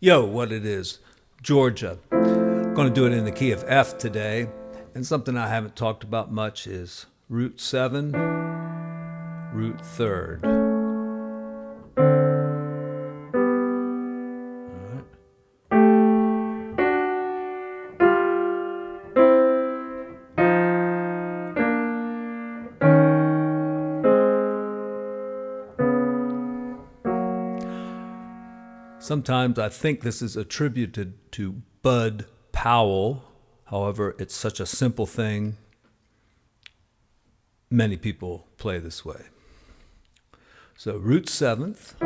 Yo, what it is, Georgia. Going to do it in the key of F today. And something I haven't talked about much is root 7, root 3rd. Sometimes I think this is attributed to Bud Powell. However, it's such a simple thing. Many people play this way. So root 7th,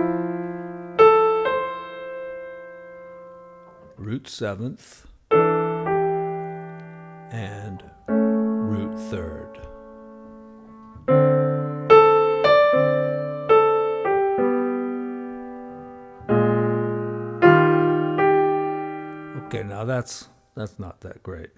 root 7th, and root 3rd. Okay, now that's not that great.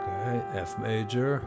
Okay, F major.